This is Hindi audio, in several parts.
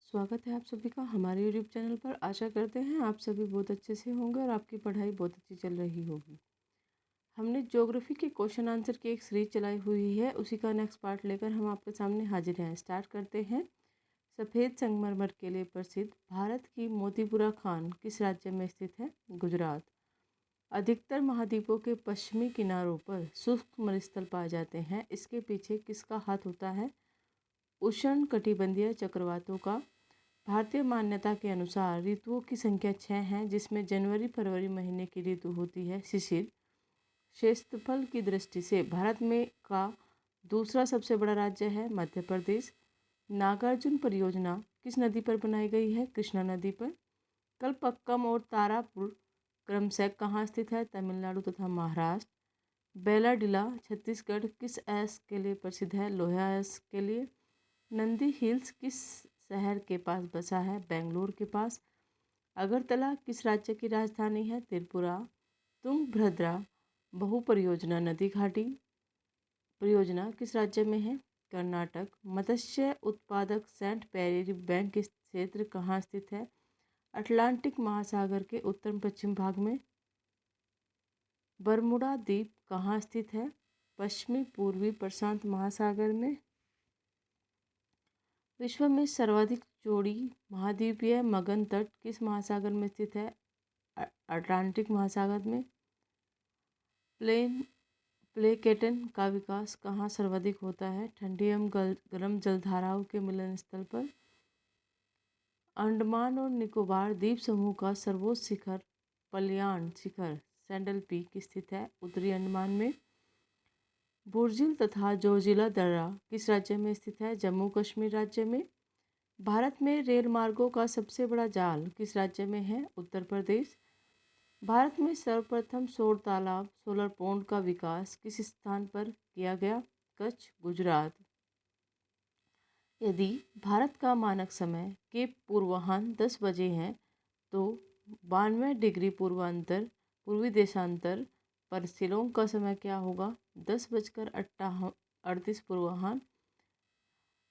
स्वागत है आप सभी का हमारे यूट्यूब चैनल पर। आशा करते हैं आप सभी बहुत अच्छे से होंगे और आपकी पढ़ाई बहुत अच्छी चल रही होगी। हमने ज्योग्राफी के क्वेश्चन आंसर की एक सीरीज चलाई हुई है, उसी का नेक्स्ट पार्ट लेकर हम आपके सामने हाजिर हैं। स्टार्ट करते हैं। सफ़ेद संगमरमर के लिए प्रसिद्ध भारत की मोतीपुरा खान किस राज्य में स्थित है? गुजरात। अधिकतर महाद्वीपों के पश्चिमी किनारों पर शुष्क मरुस्थल पाए जाते हैं, इसके पीछे किसका हाथ होता है? उष्ण कटिबंधीय चक्रवातों का। भारतीय मान्यता के अनुसार ऋतुओं की संख्या 6 है, जिसमें जनवरी फरवरी महीने की ऋतु होती है शिशिर। क्षेत्रफल की दृष्टि से भारत में का दूसरा सबसे बड़ा राज्य है मध्य प्रदेश। नागार्जुन परियोजना किस नदी पर बनाई गई है? कृष्णा नदी पर। कलपक्कम और तारापुर क्रमशः कहाँ स्थित है? तमिलनाडु तथा महाराष्ट्र। बेलाडिला छत्तीसगढ़ किस ऐश के लिए प्रसिद्ध है? लोहा ऐश के लिए। नंदी हिल्स किस शहर के पास बसा है? बेंगलुरु के पास। अगरतला किस राज्य की राजधानी है? त्रिपुरा। तुंगभद्रा बहु परियोजना नदी घाटी परियोजना किस राज्य में है? कर्नाटक। मत्स्य उत्पादक सेंट पेरी बैंक क्षेत्र कहाँ स्थित है? अटलांटिक महासागर के उत्तर पश्चिम भाग में। बरमुडा द्वीप कहाँ स्थित है? पश्चिमी पूर्वी प्रशांत महासागर में। विश्व में सर्वाधिक चौड़ी महाद्वीपीय मगन तट किस महासागर में स्थित है? अटलांटिक महासागर में। प्लेकेटन का विकास कहाँ सर्वाधिक होता है? ठंडी एवं गर्म जलधाराओं के मिलन स्थल पर। अंडमान और निकोबार द्वीप समूह का सर्वोच्च शिखर पलियान शिखर सैंडल पीक स्थित है उत्तरी अंडमान में। बुर्जिल तथा जोजिला दर्रा किस राज्य में स्थित है? जम्मू कश्मीर राज्य में। भारत में रेल मार्गों का सबसे बड़ा जाल किस राज्य में है? उत्तर प्रदेश। भारत में सर्वप्रथम सौर तालाब सोलर पौंड का विकास किस स्थान पर किया गया? कच्छ गुजरात। यदि भारत का मानक समय के पूर्वाह्न 10 बजे है तो 92 डिग्री पूर्वी देशांतर पर शिलोंग का समय क्या होगा? 10:38 पूर्वाह्न।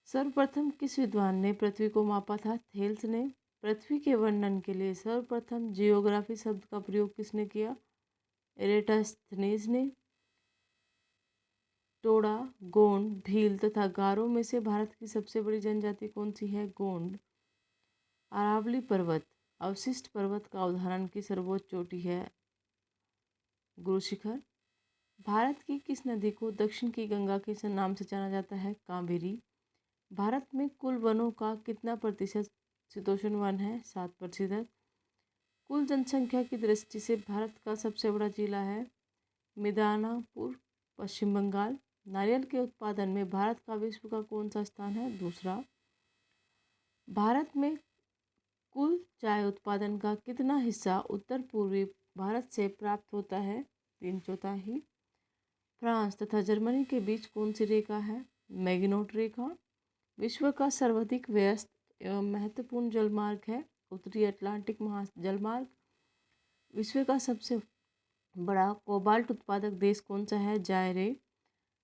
सर्वप्रथम किस विद्वान ने पृथ्वी को मापा था? थेल्स ने। पृथ्वी के वर्णन के लिए सर्वप्रथम जियोग्राफी शब्द का प्रयोग किसने किया? एरेटस्थनीज ने। टोडा, गोंड, भील तथा गारो में से भारत की सबसे बड़ी जनजाति कौन सी है? गोंड। अरावली पर्वत अवशिष्ट पर्वत का उदाहरण की सर्वोच्च चोटी है? गुरु शिखर। भारत की किस नदी को दक्षिण की गंगा के नाम से जाना जाता है? कावेरी। भारत में कुल वनों का कितना प्रतिशत शीतोष्ण वन है? 7%। कुल जनसंख्या की दृष्टि से भारत का सबसे बड़ा जिला है मिदनापुर, पश्चिम बंगाल। नारियल के उत्पादन में भारत का विश्व का कौन सा स्थान है? दूसरा। भारत में कुल चाय उत्पादन का कितना हिस्सा उत्तर पूर्वी भारत से प्राप्त होता है? 3/4। फ्रांस तथा जर्मनी के बीच कौन सी रेखा है? मैगिनोट रेखा। विश्व का सर्वाधिक व्यस्त एवं महत्वपूर्ण जलमार्ग है उत्तरी अटलांटिक जलमार्ग। विश्व का सबसे बड़ा कोबाल्ट उत्पादक देश कौन सा है? जायरे।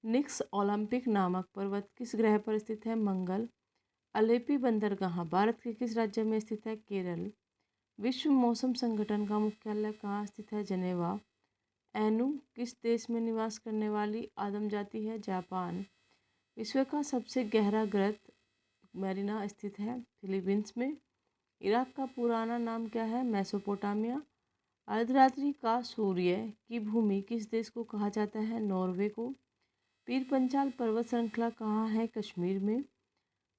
निक्स ओलंपिक नामक पर्वत किस ग्रह पर स्थित है? मंगल। अलेपी बंदरगाह भारत के किस राज्य में स्थित है? केरल। विश्व मौसम संगठन का मुख्यालय कहाँ स्थित है? जेनेवा। एनु किस देश में निवास करने वाली आदम जाति है? जापान। विश्व का सबसे गहरा ग्रत मैरीना स्थित है फिलीपींस में। इराक का पुराना नाम क्या है? मेसोपोटामिया। अर्धरात्रि का सूर्य की भूमि किस देश को कहा जाता है? नॉर्वे को। पीर पंचाल पर्वत श्रृंखला कहाँ है? कश्मीर में।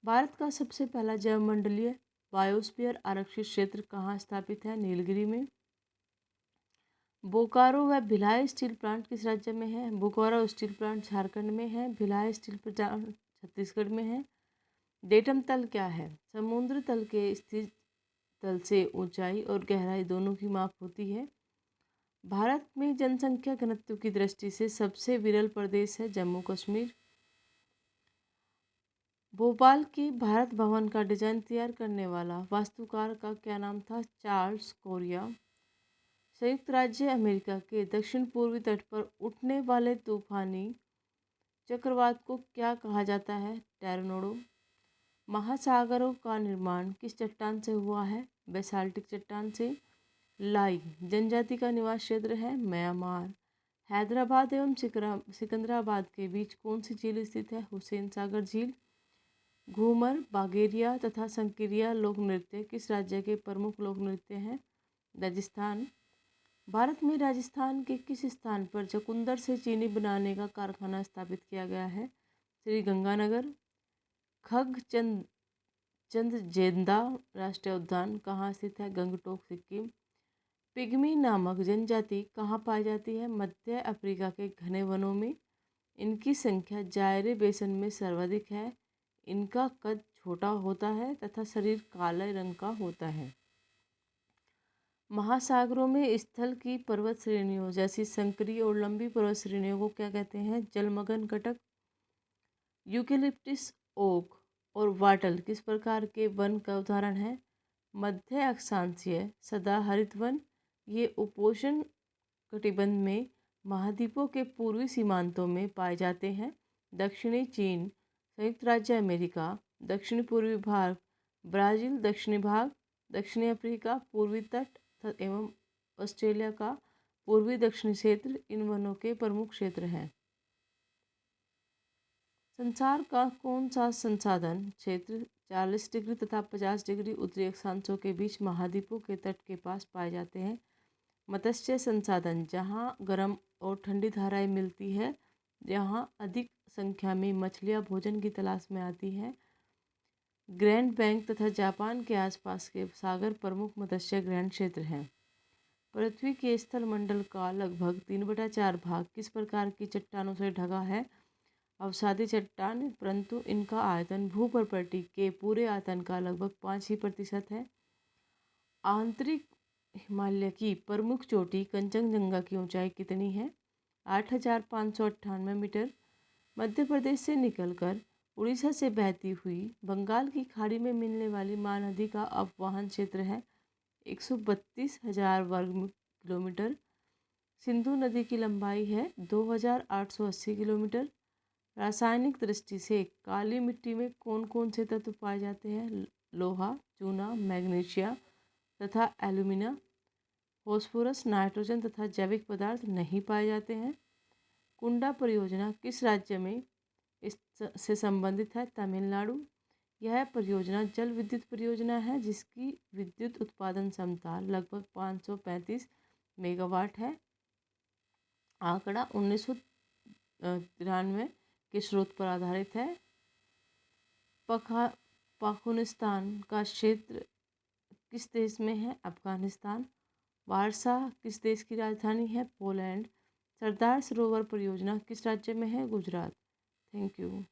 भारत का सबसे पहला जैवमंडलीय बायोस्फीयर आरक्षित क्षेत्र कहाँ स्थापित है? नीलगिरी में। बोकारो व भिलाई स्टील प्लांट किस राज्य में है? बोकारो स्टील प्लांट झारखंड में है, भिलाई स्टील प्लांट छत्तीसगढ़ में है। डेटम तल क्या है? समुद्र तल के स्थित तल से ऊंचाई और गहराई दोनों की माप होती है। भारत में जनसंख्या घनत्व की दृष्टि से सबसे विरल प्रदेश है जम्मू कश्मीर। भोपाल के भारत भवन का डिजाइन तैयार करने वाला वास्तुकार का क्या नाम था? Charles Korea. संयुक्त राज्य अमेरिका के दक्षिण पूर्वी तट पर उठने वाले तूफानी चक्रवात को क्या कहा जाता है? टोर्नाडो। महासागरों का निर्माण किस चट्टान से हुआ है? बेसाल्टिक चट्टान से। लाई जनजाति का निवास क्षेत्र है म्यांमार। हैदराबाद एवं सिकंदराबाद के बीच कौन सी झील स्थित है? हुसैन सागर झील। घूमर, बागेरिया तथा संकिरिया लोक नृत्य किस राज्य के प्रमुख लोक नृत्य हैं? राजस्थान। भारत में राजस्थान के किस स्थान पर चुकंदर से चीनी बनाने का कारखाना स्थापित किया गया है? श्री गंगानगर। खग चंदजेंदा राष्ट्रीय उद्यान कहाँ स्थित है? गंगटोक, सिक्किम। पिग्मी नामक जनजाति कहाँ पाई जाती है? मध्य अफ्रीका के घने वनों में। इनकी संख्या जायरे बेसन में सर्वाधिक है। इनका कद छोटा होता है तथा शरीर काले रंग का होता है। महासागरों में स्थल की पर्वत श्रेणियों जैसी संकरी और लंबी पर्वत श्रेणियों को क्या कहते हैं? जलमग्न कटक। यूकेलिप्टिस, ओक और वाटल किस प्रकार के वन का उदाहरण है? मध्य अक्षांशीय सदाहरित वन। ये उपोष्ण कटिबंध में महाद्वीपों के पूर्वी सीमांतों में पाए जाते हैं। दक्षिणी चीन, संयुक्त राज्य अमेरिका, दक्षिण पूर्वी भाग ब्राज़ील, दक्षिणी भाग दक्षिणी अफ्रीका, पूर्वी तट एवं ऑस्ट्रेलिया का पूर्वी दक्षिणी क्षेत्र इन वनों के प्रमुख क्षेत्र हैं। संसार का कौन सा संसाधन क्षेत्र 40 डिग्री तथा 50 डिग्री उत्तरी अक्षांशों के बीच महाद्वीपों के तट के पास पाए जाते हैं? मत्स्य संसाधन, जहाँ गर्म और ठंडी धाराएं मिलती है, जहाँ अधिक संख्या में मछलियाँ भोजन की तलाश में आती हैं। ग्रैंड बैंक तथा जापान के आसपास के सागर प्रमुख मत्स्य ग्रहण क्षेत्र हैं। पृथ्वी के स्थल मंडल का लगभग 3/4 भाग किस प्रकार की चट्टानों से ढका है? अवसादी चट्टान, परंतु इनका आयतन भूप्रकृति के पूरे आयतन का लगभग 5% है। आंतरिक हिमालय की प्रमुख चोटी कंचनजंगा की ऊंचाई कितनी है? 8,598 मीटर। मध्य प्रदेश से निकलकर उड़ीसा से बहती हुई बंगाल की खाड़ी में मिलने वाली महानदी का अपवहन क्षेत्र है 132,000 वर्ग किलोमीटर। सिंधु नदी की लंबाई है 2,880 किलोमीटर। रासायनिक दृष्टि से काली मिट्टी में कौन कौन से तत्व पाए जाते हैं? लोहा, चूना, मैग्नीशिया तथा एल्यूमिना। फॉस्फोरस, नाइट्रोजन तथा जैविक पदार्थ नहीं पाए जाते हैं। कुंडा परियोजना किस राज्य में से संबंधित है? तमिलनाडु। यह परियोजना जल विद्युत परियोजना है जिसकी विद्युत उत्पादन क्षमता लगभग 535 मेगावाट है। आंकड़ा 1993 के स्रोत पर आधारित है। पाकिस्तान का क्षेत्र किस देश में है? अफगानिस्तान। वारसा किस देश की राजधानी है? पोलैंड। सरदार सरोवर परियोजना किस राज्य में है? गुजरात। Thank you.